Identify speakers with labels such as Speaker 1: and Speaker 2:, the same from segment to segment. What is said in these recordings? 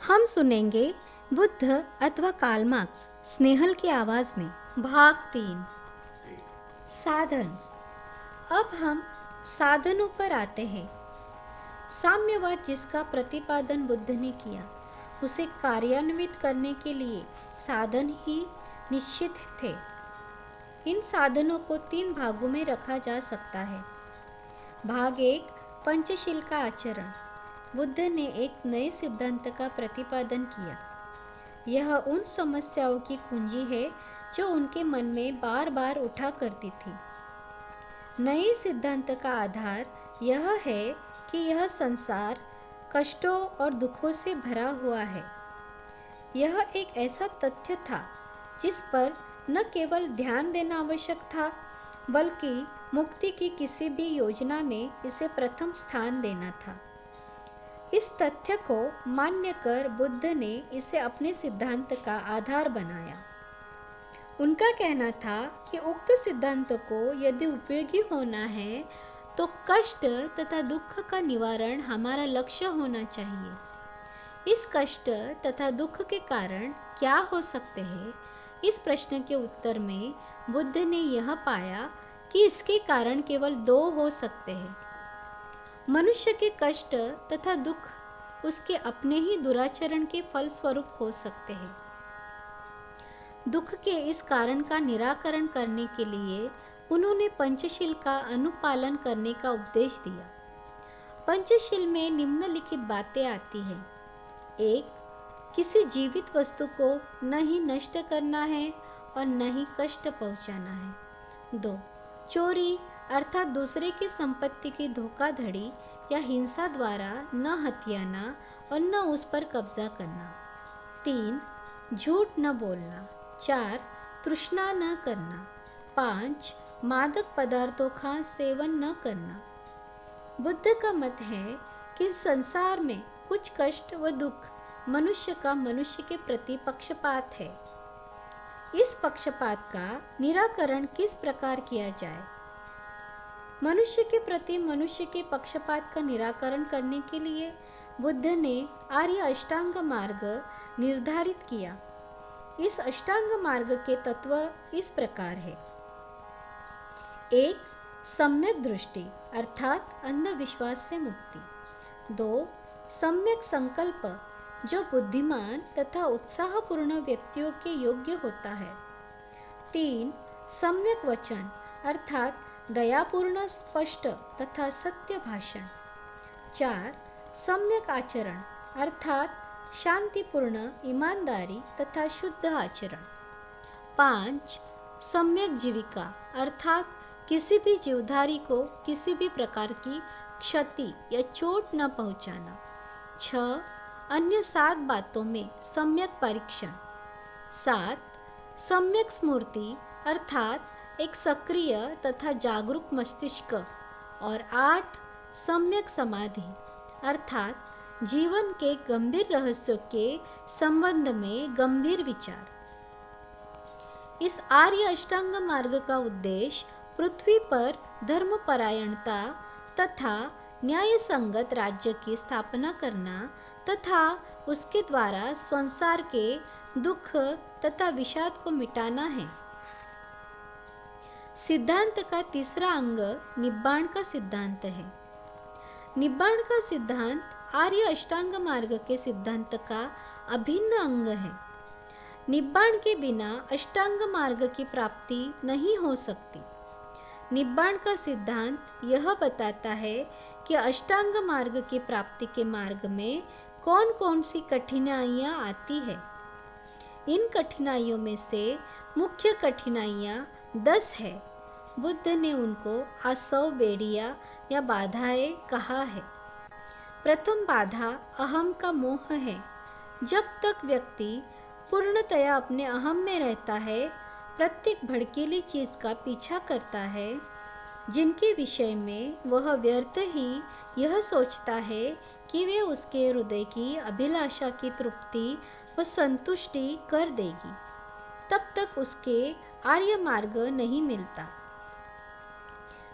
Speaker 1: हम सुनेंगे बुद्ध अथवा कार्ल मार्क्स स्नेहल की आवाज में भाग 3 साधन। अब हम साधनों पर आते हैं। साम्यवाद जिसका प्रतिपादन बुद्ध ने किया, उसे कार्यान्वित करने के लिए साधन ही निश्चित थे। इन साधनों को 3 भागों में रखा जा सकता है। भाग 1 पंचशील का आचरण। बुद्ध ने एक नए सिद्धांत का प्रतिपादन किया। यह उन समस्याओं की कुंजी है जो उनके मन में बार बार उठा करती थी। नए सिद्धांत का आधार यह है कि यह संसार कष्टों और दुखों से भरा हुआ है। यह एक ऐसा तथ्य था जिस पर न केवल ध्यान देना आवश्यक था, बल्कि मुक्ति की किसी भी योजना में इसे प्रथम स्थान देना था। इस तथ्य को मान्य कर बुद्ध ने इसे अपने सिद्धांत का आधार बनाया। उनका कहना था कि उक्त सिद्धांत को यदि उपयोगी होना है तो कष्ट तथा दुख का निवारण हमारा लक्ष्य होना चाहिए। इस कष्ट तथा दुख के कारण क्या हो सकते हैं? इस प्रश्न के उत्तर में बुद्ध ने यह पाया कि इसके कारण केवल 2 हो सकते हैं। मनुष्य के कष्ट तथा दुख उसके अपने ही दुराचरण के फलस्वरूप हो सकते हैं। दुख के इस कारण का निराकरण करने के लिए उन्होंने पंचशील का अनुपालन करने का उपदेश दिया। पंचशील में निम्नलिखित बातें आती हैं। 1. किसी जीवित वस्तु को न ही नष्ट करना है और न ही कष्ट पहुंचाना है। 2. चोरी अर्थात दूसरे की संपत्ति की धोखाधड़ी या हिंसा द्वारा न हथियाना और न उस पर कब्जा करना। 3. झूठ न बोलना। 4. तृष्णा न करना। 5. मादक पदार्थों का सेवन न करना। बुद्ध का मत है कि संसार में कुछ कष्ट व दुख मनुष्य का मनुष्य के प्रति पक्षपात है। इस पक्षपात का निराकरण किस प्रकार किया जाए? मनुष्य के प्रति मनुष्य के पक्षपात का निराकरण करने के लिए बुद्ध ने आर्य अष्टांग मार्ग निर्धारित किया। इस अष्टांग मार्ग के तत्व इस प्रकार है। 1. सम्यक दृष्टि अर्थात अंधविश्वास से मुक्ति। 2. सम्यक संकल्प जो बुद्धिमान तथा उत्साहपूर्ण व्यक्तियों के योग्य होता है। 3. सम्यक वचन अर्थात दयापूर्ण स्पष्ट तथा सत्य भाषण। 4. सम्यक आचरण अर्थात शांतिपूर्ण ईमानदारी तथा शुद्ध आचरण। 5. सम्यक जीविका अर्थात किसी भी जीवधारी को किसी भी प्रकार की क्षति या चोट न पहुंचाना। 6. अन्य 7 बातों में सम्यक परीक्षण। 7. सम्यक स्मृति अर्थात एक सक्रिय तथा जागरूक मस्तिष्क। और 8. सम्यक समाधि अर्थात जीवन के गंभीर रहस्यों के संबंध में गंभीर विचार। इस आर्य अष्टांग मार्ग का उद्देश्य पृथ्वी पर धर्मपरायणता तथा न्याय संगत राज्य की स्थापना करना तथा उसके द्वारा संसार के दुख तथा विषाद को मिटाना है। सिद्धांत का तीसरा अंग निब्बाण का सिद्धांत है। निब्बाण का सिद्धांत आर्य अष्टांग मार्ग के सिद्धांत का अभिन्न अंग है। निब्बाण के बिना अष्टांग मार्ग की प्राप्ति नहीं हो सकती। निब्बाण का सिद्धांत यह बताता है कि अष्टांग मार्ग की प्राप्ति के मार्ग में कौन कौन सी कठिनाइयाँ आती है। इन कठिनाइयों में से मुख्य कठिनाइयाँ 10 है। बुद्ध ने उनको आसव बेड़िया या बाधाएं कहा है। प्रथम बाधा अहम का मोह है। जब तक व्यक्ति पूर्णतया अपने अहम में रहता है, प्रत्येक भड़कीली चीज का पीछा करता है जिनके विषय में वह व्यर्थ ही यह सोचता है कि वे उसके हृदय की अभिलाषा की तृप्ति व संतुष्टि कर देगी, तब तक उसके आर्य मार्ग नहीं मिलता।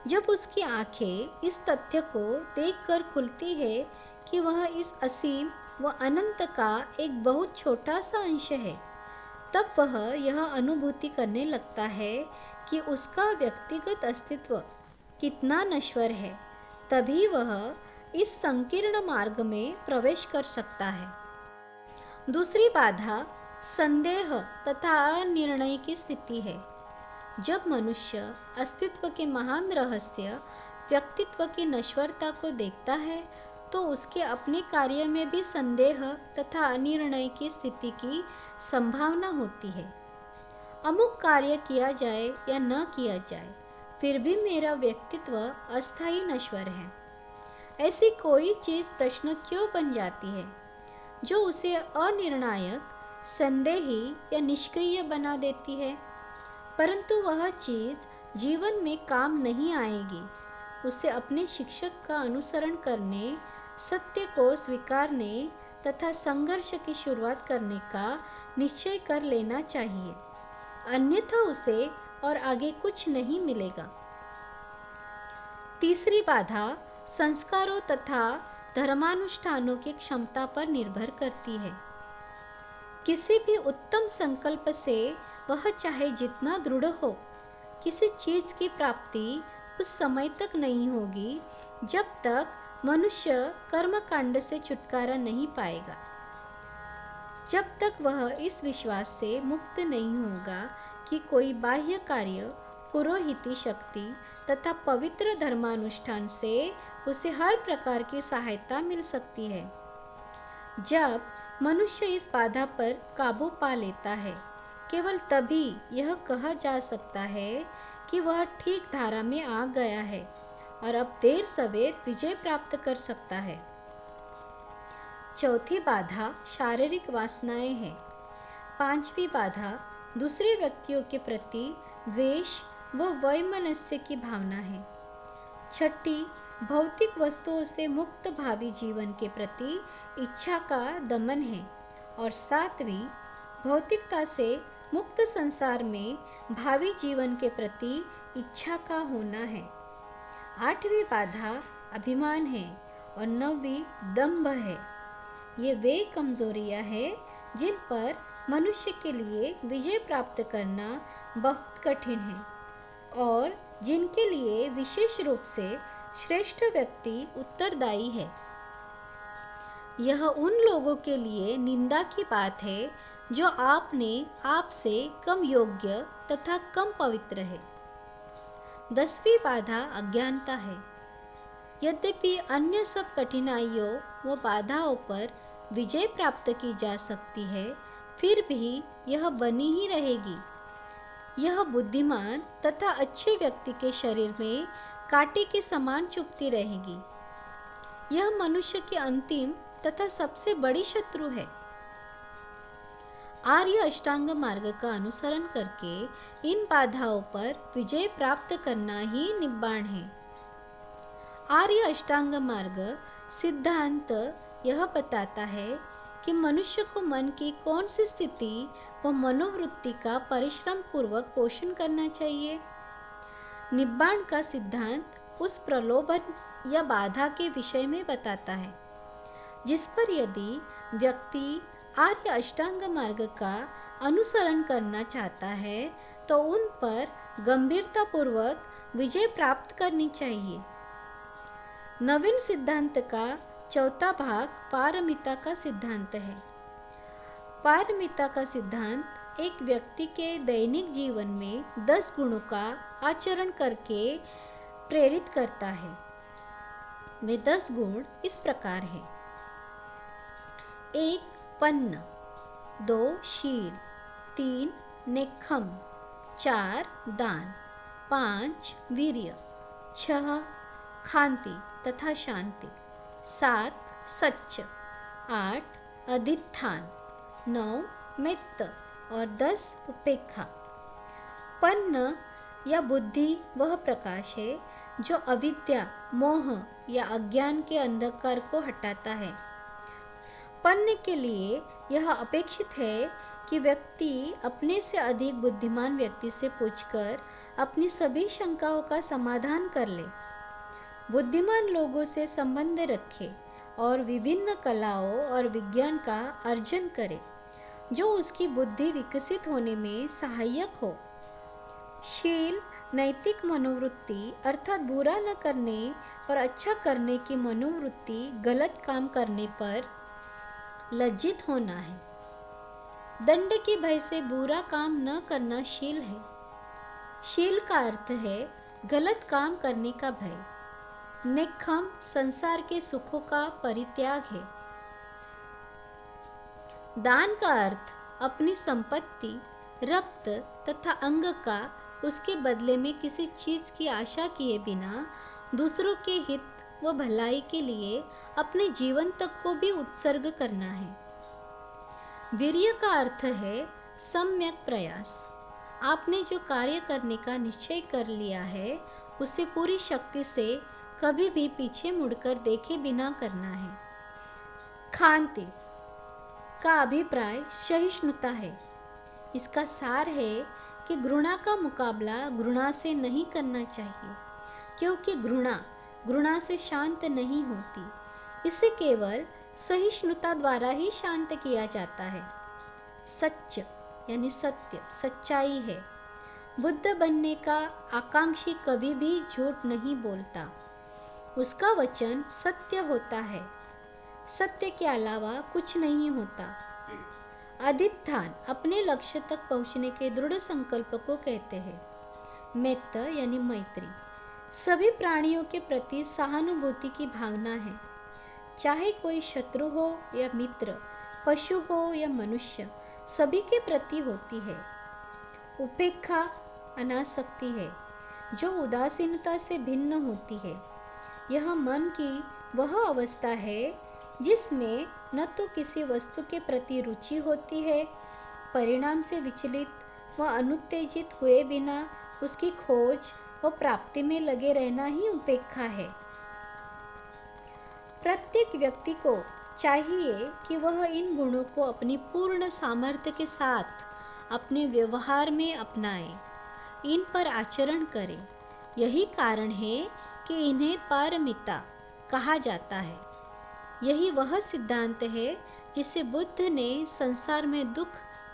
Speaker 1: जब उसकी आंखें इस तथ्य को देखकर खुलती है कि वह इस असीम वह अनंत का एक बहुत छोटा सा अंश है, तब वह यह अनुभूति करने लगता है कि उसका व्यक्तिगत अस्तित्व कितना नश्वर है। तभी वह इस संकीर्ण मार्ग में प्रवेश कर सकता है। दूसरी बाधा संदेह तथा अनिर्णय की स्थिति है। जब मनुष्य अस्तित्व के महान रहस्य, व्यक्तित्व की नश्वरता को देखता है, तो उसके अपने कार्य में भी संदेह तथा अनिर्णय की स्थिति की संभावना होती है। अमुक कार्य किया जाए या न किया जाए, फिर भी मेरा व्यक्तित्व अस्थायी नश्वर है। ऐसी कोई चीज़ प्रश्न क्यों बन जाती है जो उसे अनिर्णायक, संदेही या निष्क्रिय बना देती है? परंतु वह चीज़ जीवन में काम नहीं आएगी। उसे अपने शिक्षक का अनुसरण करने, सत्य को स्वीकारने तथा संघर्ष की शुरुआत करने का निश्चय कर लेना चाहिए, अन्यथा उसे और आगे कुछ नहीं मिलेगा। तीसरी बाधा संस्कारों तथा धर्मानुष्ठानों की क्षमता पर निर्भर करती है। किसी भी उत्तम संकल्प से वह चाहे जितना दृढ़ हो, किसी चीज की प्राप्ति उस समय तक नहीं होगी जब तक मनुष्य कर्मकांड से छुटकारा नहीं पाएगा, जब तक वह इस विश्वास से मुक्त नहीं होगा कि कोई बाह्य कार्य, पुरोहिती शक्ति तथा पवित्र धर्मानुष्ठान से उसे हर प्रकार की सहायता मिल सकती है। जब मनुष्य इस बाधा पर काबू पा लेता है, केवल तभी यह कहा जा सकता है कि वह ठीक धारा में आ गया है और अब देर सवेर विजय प्राप्त कर सकता है। चौथी बाधा शारीरिक वासनाएं हैं। पांचवी बाधा दूसरे व्यक्तियों के प्रति द्वेष व वैमनस्य की भावना है। छठी भौतिक वस्तुओं से मुक्त भावी जीवन के प्रति इच्छा का दमन है। और सातवीं भौतिकता से मुक्त संसार में भावी जीवन के प्रति इच्छा का होना है। आठवीं बाधा अभिमान है और नौवीं दंभ है। ये वे कमजोरियां हैं जिन पर मनुष्य के लिए विजय प्राप्त करना बहुत कठिन है और जिनके लिए विशेष रूप से श्रेष्ठ व्यक्ति उत्तरदायी है। यह उन लोगों के लिए निंदा की बात है जो आपने आप से कम योग्य तथा कम पवित्र है। 10वीं बाधा अज्ञानता है। यद्यपि अन्य सब कठिनाइयों व बाधाओं पर विजय प्राप्त की जा सकती है, फिर भी यह बनी ही रहेगी। यह बुद्धिमान तथा अच्छे व्यक्ति के शरीर में कांटे के समान चुभती रहेगी। यह मनुष्य की अंतिम तथा सबसे बड़ी शत्रु है। आर्य अष्टांग मार्ग का अनुसरण करके इन बाधाओं पर विजय प्राप्त करना ही निब्बाण है। आर्य अष्टांग मार्ग सिद्धांत यह बताता है कि मनुष्य को मन की कौन सी स्थिति व मनोवृत्ति का परिश्रम पूर्वक पोषण करना चाहिए। निब्बाण का सिद्धांत उस प्रलोभन या बाधा के विषय में बताता है जिस पर यदि व्यक्ति आर्य अष्टांग मार्ग का अनुसरण करना चाहता है तो उन पर गंभीरतापूर्वक विजय प्राप्त करनी चाहिए। नवीन सिद्धांत का चौथा भाग पारमिता का सिद्धांत है। पारमिता का सिद्धांत एक व्यक्ति के दैनिक जीवन में 10 गुणों का आचरण करके प्रेरित करता है। वे 10 गुण इस प्रकार हैं: 1 पन्न, 2 शील, 3 नेक्खम, 4 दान, 5 वीर्य, 6 खांति तथा शांति, 7 सच्च, 8 अधिष्ठान, 9 मित्त और 10 उपेक्षा। पन्न या बुद्धि वह प्रकाश है जो अविद्या, मोह या अज्ञान के अंधकार को हटाता है। पन्न के लिए यह अपेक्षित है कि व्यक्ति अपने से अधिक बुद्धिमान व्यक्ति से पूछकर अपनी सभी शंकाओं का समाधान कर ले, बुद्धिमान लोगों से संबंध रखे और विभिन्न कलाओं और विज्ञान का अर्जन करे जो उसकी बुद्धि विकसित होने में सहायक हो। शील नैतिक मनोवृत्ति अर्थात बुरा न करने और अच्छा करने की मनोवृत्ति गलत काम करने पर लज्जित होना है। दंड के भय से बुरा काम न करना शील है। शील का अर्थ है गलत काम करने का भय। नेक्खम संसार के सुखों का परित्याग है। दान का अर्थ अपनी संपत्ति, रक्त तथा अंग का उसके बदले में किसी चीज की आशा किए बिना दूसरों के हित व भलाई के लिए अपने जीवन तक को भी उत्सर्ग करना है। वीर्य का अर्थ है सम्यक प्रयास। आपने जो कार्य करने का निश्चय कर लिया है उसे पूरी शक्ति से कभी भी पीछे मुड़कर देखे बिना करना है। खांति का अभिप्राय सहिष्णुता है। इसका सार है कि घृणा का मुकाबला घृणा से नहीं करना चाहिए, क्योंकि घृणा से शांत नहीं होती। इसे केवल सहिष्णुता द्वारा ही शांत किया जाता है। सच्च यानी सत्य, सच्चाई है। बुद्ध बनने का आकांक्षी कभी भी झूठ नहीं बोलता। उसका वचन सत्य होता है। सत्य के अलावा कुछ नहीं होता। अधिष्ठान अपने लक्ष्य तक पहुंचने के दृढ़ संकल्प को कहते हैं। मैत्र यानी मैत्री सभी प्राणियों के प्रति सहानुभूति की भावना है, चाहे कोई शत्रु हो या मित्र, पशु हो या मनुष्य, सभी के प्रति होती है। उपेक्षा अनासक्ति है जो उदासीनता से भिन्न होती है। यह मन की वह अवस्था है जिसमें न तो किसी वस्तु के प्रति रुचि होती है, परिणाम से विचलित व अनुत्तेजित हुए बिना उसकी खोज व प्राप्ति में लगे रहना ही उपेक्षा है। प्रत्येक व्यक्ति को चाहिए कि वह इन गुणों को अपनी पूर्ण सामर्थ्य के साथ अपने व्यवहार में अपनाए, इन पर आचरण करे। यही कारण है कि इन्हें पारमिता कहा जाता है। यही वह सिद्धांत है जिसे बुद्ध ने संसार में दुख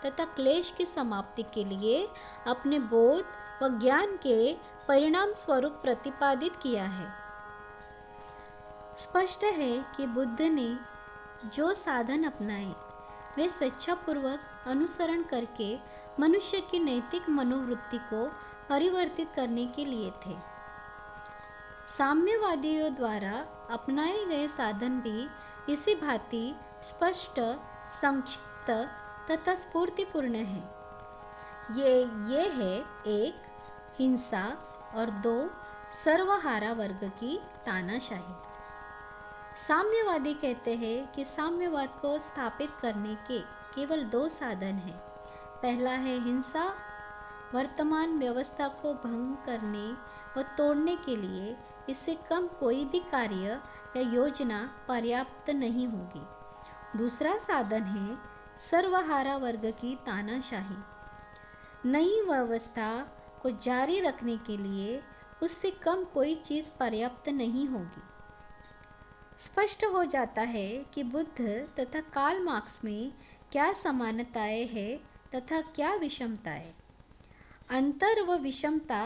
Speaker 1: तथा क्लेश की समाप्ति के लिए अपने बोध व ज्ञान के परिणाम स्वरूप प्रतिपादित किया है। स्पष्ट है कि बुद्ध ने जो साधन अपनाए वे स्वेच्छापूर्वक अनुसरण करके मनुष्य की नैतिक मनोवृत्ति को परिवर्तित करने के लिए थे। साम्यवादियों द्वारा अपनाए गए साधन भी इसी भांति स्पष्ट, संक्षिप्त तथा स्फूर्तिपूर्ण है। ये है 1 हिंसा और 2 सर्वहारा वर्ग की तानाशाही। साम्यवादी कहते हैं कि साम्यवाद को स्थापित करने के केवल 2 साधन हैं। पहला है हिंसा। वर्तमान व्यवस्था को भंग करने व तोड़ने के लिए इससे कम कोई भी कार्य या योजना पर्याप्त नहीं होगी। दूसरा साधन है सर्वहारा वर्ग की तानाशाही। नई व्यवस्था को जारी रखने के लिए उससे कम कोई चीज़ पर्याप्त नहीं होगी। स्पष्ट हो जाता है कि बुद्ध तथा कार्ल मार्क्स में क्या समानताएं हैं तथा क्या विषमताएं। अंतर व विषमता